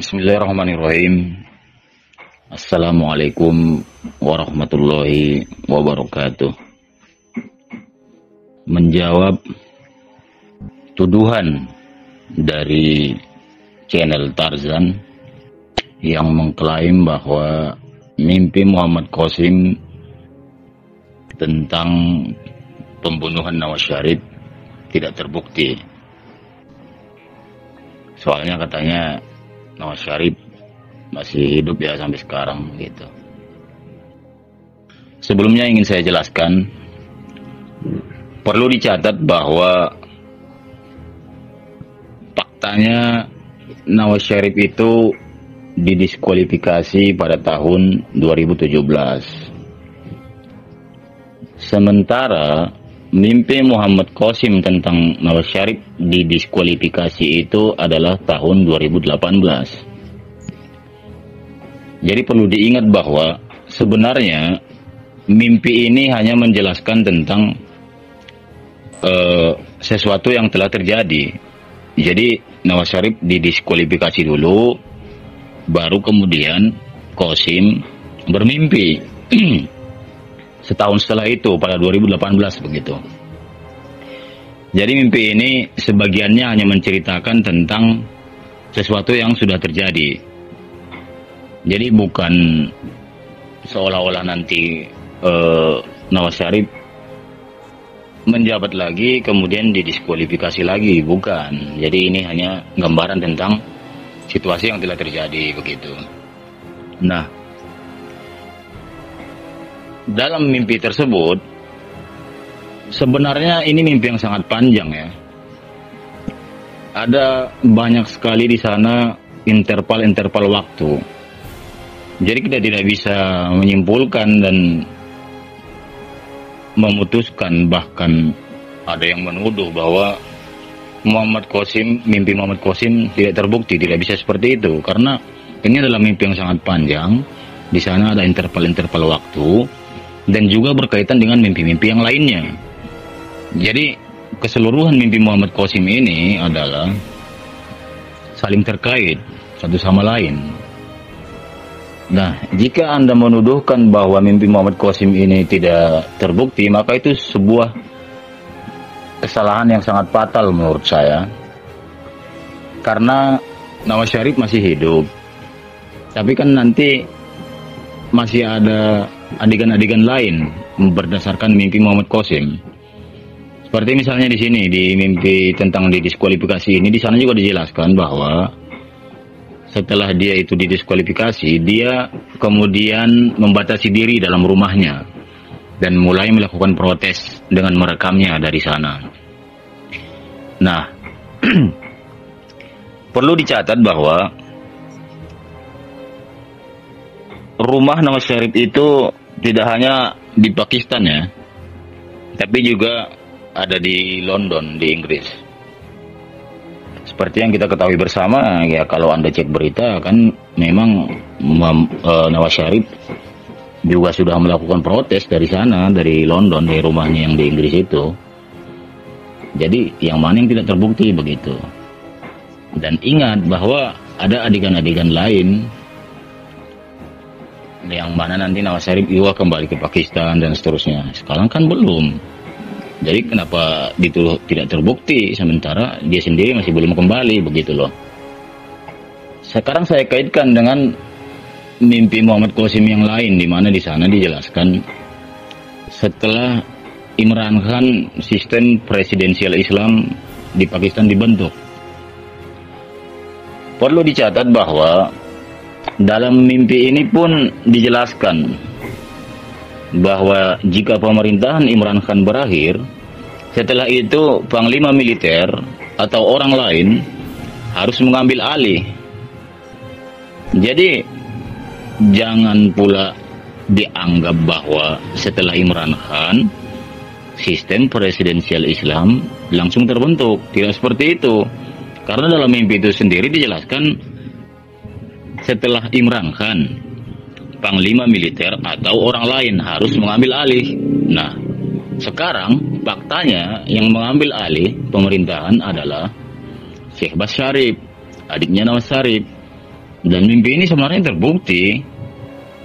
Bismillahirrahmanirrahim. Assalamualaikum warahmatullahi wabarakatuh. Menjawab tuduhan dari channel Tarzan yang mengklaim bahwa mimpi Muhammad Qasim tentang pembunuhan Nawaz Syarif tidak terbukti. Soalnya katanya Nawaz Syarif masih hidup ya sampai sekarang gitu. Sebelumnya ingin saya jelaskan, perlu dicatat bahwa faktanya Nawaz Syarif itu didiskualifikasi pada tahun 2017. Sementara mimpi Muhammad Qasim tentang Nawaz Syarif didiskualifikasi itu adalah tahun 2018. Jadi perlu diingat bahwa sebenarnya mimpi ini hanya menjelaskan tentang sesuatu yang telah terjadi. Jadi Nawaz Syarif didiskualifikasi dulu, baru kemudian Qasim bermimpi. Setahun setelah itu pada 2018 begitu. Jadi mimpi ini sebagiannya hanya menceritakan tentang sesuatu yang sudah terjadi. Jadi bukan seolah-olah nanti Nawaz Syarif menjabat lagi kemudian didiskualifikasi lagi, bukan. Jadi ini hanya gambaran tentang situasi yang telah terjadi begitu. Nah, dalam mimpi tersebut, sebenarnya ini mimpi yang sangat panjang ya. Ada banyak sekali di sana interval-interval waktu. Jadi kita tidak bisa menyimpulkan dan memutuskan, bahkan ada yang menuduh bahwa mimpi Muhammad Qasim tidak terbukti, tidak bisa seperti itu. Karena ini adalah mimpi yang sangat panjang. Di sana ada interval-interval waktu. Dan juga berkaitan dengan mimpi-mimpi yang lainnya. Jadi keseluruhan mimpi Muhammad Qasim ini adalah saling terkait satu sama lain. Nah, jika Anda menuduhkan bahwa mimpi Muhammad Qasim ini tidak terbukti, maka itu sebuah kesalahan yang sangat fatal menurut saya. Karena Nawaz Syarif masih hidup. Tapi kan nanti masih ada adegan-adegan lain berdasarkan mimpi Muhammad Qasim. Seperti misalnya di sini di mimpi tentang didiskualifikasi ini, di sana juga dijelaskan bahwa setelah dia itu didiskualifikasi, dia kemudian membatasi diri dalam rumahnya dan mulai melakukan protes dengan merekamnya dari sana. Nah, perlu dicatat bahwa rumah Nawaz Syarif itu tidak hanya di Pakistan ya, tapi juga ada di London, di Inggris. Seperti yang kita ketahui bersama ya, kalau Anda cek berita kan memang Nawaz Syarif juga sudah melakukan protes dari sana, dari London, dari rumahnya yang di Inggris itu. Jadi yang mana yang tidak terbukti begitu. Dan ingat bahwa ada adegan-adegan lain yang mana nanti Nawaz Syarif juga kembali ke Pakistan dan seterusnya. Sekarang kan belum. Jadi kenapa itu tidak terbukti sementara dia sendiri masih belum kembali begitu loh. Sekarang saya kaitkan dengan mimpi Muhammad Qasim yang lain, di mana di sana dijelaskan setelah Imran Khan sistem presidensial Islam di Pakistan dibentuk. Perlu dicatat bahwa dalam mimpi ini pun dijelaskan bahwa jika pemerintahan Imran Khan berakhir, setelah itu panglima militer atau orang lain harus mengambil alih. Jadi jangan pula dianggap bahwa setelah Imran Khan sistem presidensial Islam langsung terbentuk. Tidak seperti itu. Karena dalam mimpi itu sendiri dijelaskan setelah Imran Khan, panglima militer atau orang lain harus mengambil alih. Nah, sekarang faktanya yang mengambil alih pemerintahan adalah Syekh Bas Syarif, adiknya Nawaz Syarif. Dan mimpi ini sebenarnya terbukti.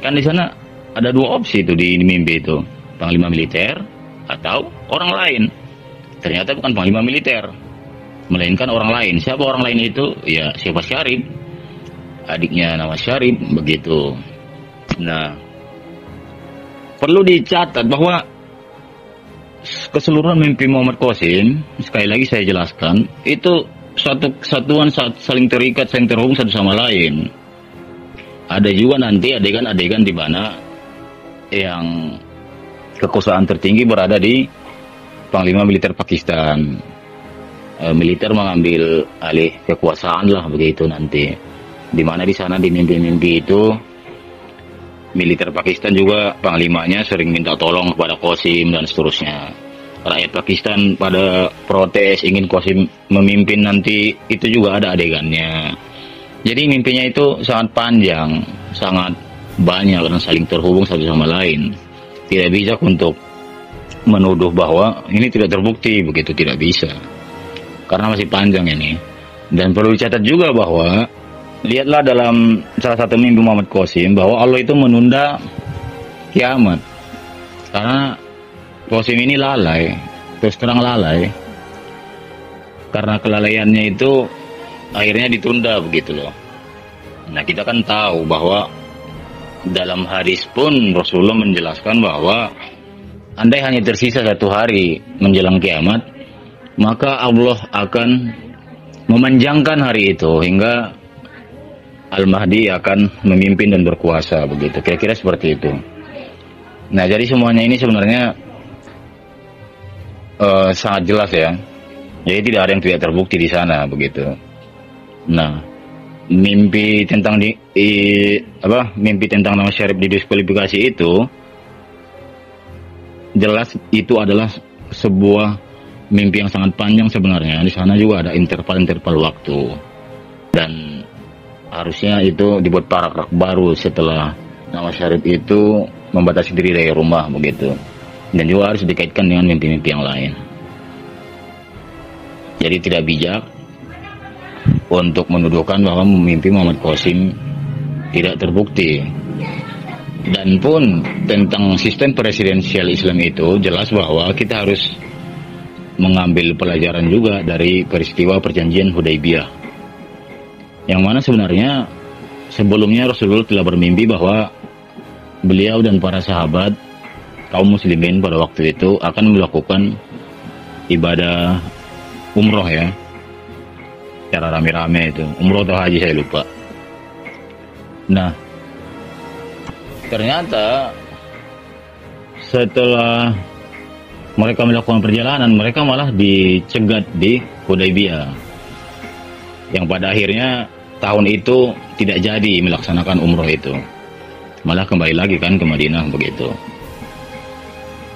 Kan di sana ada dua opsi itu di mimpi itu. Panglima militer atau orang lain. Ternyata bukan panglima militer, melainkan orang lain. Siapa orang lain itu? Ya, siapa Syarif. Adiknya nama Syarif, begitu. Nah, perlu dicatat bahwa keseluruhan mimpi Muhammad Qasim, sekali lagi saya jelaskan, itu satu kesatuan saling terikat, saling terhubung satu sama lain. Ada juga nanti adegan-adegan di mana yang kekuasaan tertinggi berada di Panglima Militer Pakistan. Militer mengambil alih kekuasaan lah begitu nanti. Di mana di sana di mimpi-mimpi itu militer Pakistan juga panglimanya sering minta tolong kepada Qasim dan seterusnya. Rakyat Pakistan pada protes ingin Qasim memimpin nanti, itu juga ada adegannya. Jadi mimpinya itu sangat panjang, sangat banyak dan saling terhubung satu sama lain. Tidak bisa untuk menuduh bahwa ini tidak terbukti, begitu tidak bisa. Karena masih panjang ini. Dan perlu dicatat juga bahwa lihatlah dalam salah satu mimpi Muhammad Qasim bahwa Allah itu menunda kiamat. Karena Qasim ini lalai, terus terang lalai. Karena kelalaiannya itu akhirnya ditunda begitu loh. Nah, kita kan tahu bahwa dalam hadis pun Rasulullah menjelaskan bahwa andai hanya tersisa 1 hari menjelang kiamat, maka Allah akan memanjangkan hari itu hingga Al-Mahdi akan memimpin dan berkuasa begitu. Kira-kira seperti itu. Nah, jadi semuanya ini sebenarnya sangat jelas ya. Jadi tidak ada yang tidak terbukti di sana begitu. Nah, mimpi tentang mimpi tentang nama Syarif didiskualifikasi itu jelas itu adalah sebuah mimpi yang sangat panjang sebenarnya. Di sana juga ada interval-interval waktu. Dan harusnya itu dibuat paragraf baru setelah nama Syarif itu membatasi diri dari rumah begitu. Dan juga harus dikaitkan dengan mimpi-mimpi yang lain. Jadi tidak bijak untuk menuduhkan bahwa mimpi Muhammad Qasim tidak terbukti. Dan pun tentang sistem presidensial Islam itu jelas bahwa kita harus mengambil pelajaran juga dari peristiwa perjanjian Hudaybiyah. Yang mana sebenarnya sebelumnya Rasulullah telah bermimpi bahwa beliau dan para sahabat kaum muslimin pada waktu itu akan melakukan ibadah umroh ya, cara rame-rame itu, umroh atau haji saya lupa. Nah, ternyata setelah mereka melakukan perjalanan, mereka malah dicegat di Hudaybiyah, yang pada akhirnya tahun itu tidak jadi melaksanakan umroh itu, malah kembali lagi kan ke Madinah begitu.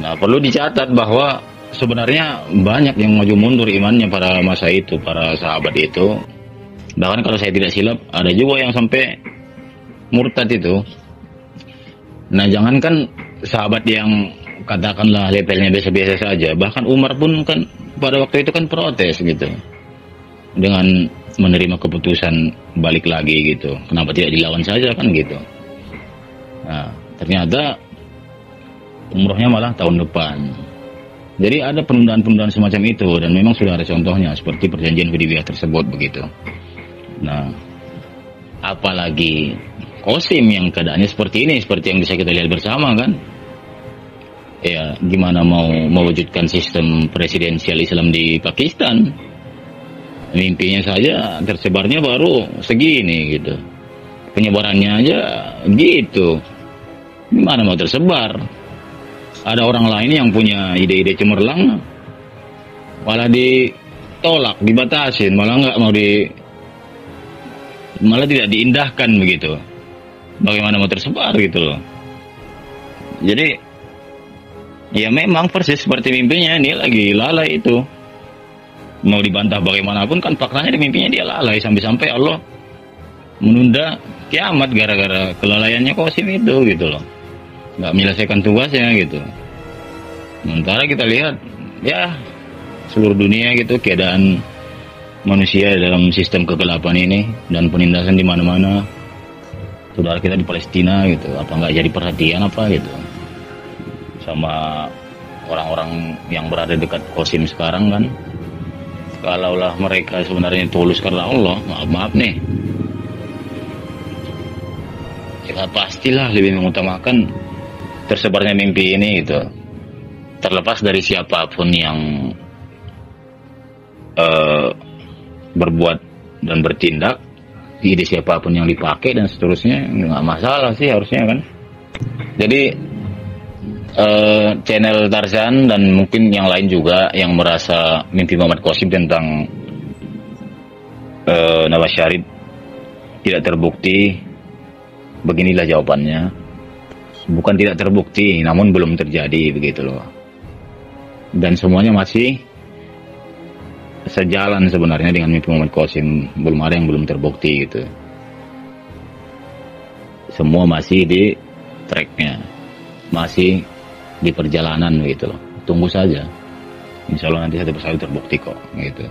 Nah, perlu dicatat bahwa sebenarnya banyak yang maju mundur imannya pada masa itu, para sahabat itu. Bahkan kalau saya tidak silap, ada juga yang sampai murtad itu. Nah, jangankan sahabat yang katakanlah levelnya biasa-biasa saja, bahkan Umar pun kan pada waktu itu kan protes gitu. Dengan menerima keputusan balik lagi gitu. Kenapa tidak dilawan saja kan gitu. Nah, ternyata umrohnya malah tahun depan. Jadi ada penundaan-penundaan semacam itu, dan memang sudah ada contohnya seperti perjanjian Hudaybiyah tersebut begitu. Nah, apalagi Qasim yang keadaannya seperti ini, seperti yang bisa kita lihat bersama kan. Ya, gimana mau mewujudkan sistem presidensial Islam di Pakistan? Mimpinya saja tersebarnya baru segini gitu. Penyebarannya aja gitu. Gimana mau tersebar? Ada orang lain yang punya ide-ide cemerlang, malah ditolak, dibatasin, malah tidak diindahkan begitu. Bagaimana mau tersebar gitu loh. Jadi ya memang persis seperti mimpinya, dia lagi lalai itu. Mau dibantah bagaimanapun kan faktanya di mimpinya dia lalai, sampai-sampai Allah menunda kiamat gara-gara kelalaiannya Qasim itu gitu loh. Nggak menyelesaikan tugasnya gitu. Sementara kita lihat ya seluruh dunia gitu, keadaan manusia dalam sistem kegelapan ini dan penindasan di mana-mana, saudara kita di Palestina gitu, apa nggak jadi perhatian apa gitu sama orang-orang yang berada dekat Qasim sekarang kan. Kalaulah mereka sebenarnya tulus karena Allah, maaf nih, ya pastilah lebih mengutamakan tersebarnya mimpi ini gitu, terlepas dari siapapun yang berbuat dan bertindak, ide siapapun yang dipakai dan seterusnya, nggak masalah sih harusnya kan. Jadi channel Tarzan dan mungkin yang lain juga yang merasa mimpi Muhammad Qasim tentang Nawaz Sharif tidak terbukti, beginilah jawabannya. Bukan tidak terbukti, namun belum terjadi begitu loh. Dan semuanya masih sejalan sebenarnya dengan mimpi Muhammad Qasim, belum ada yang belum terbukti gitu. Semua masih di tracknya, masih di perjalanan gitu loh. Tunggu saja, insya Allah nanti satu persatu terbukti kok gitu.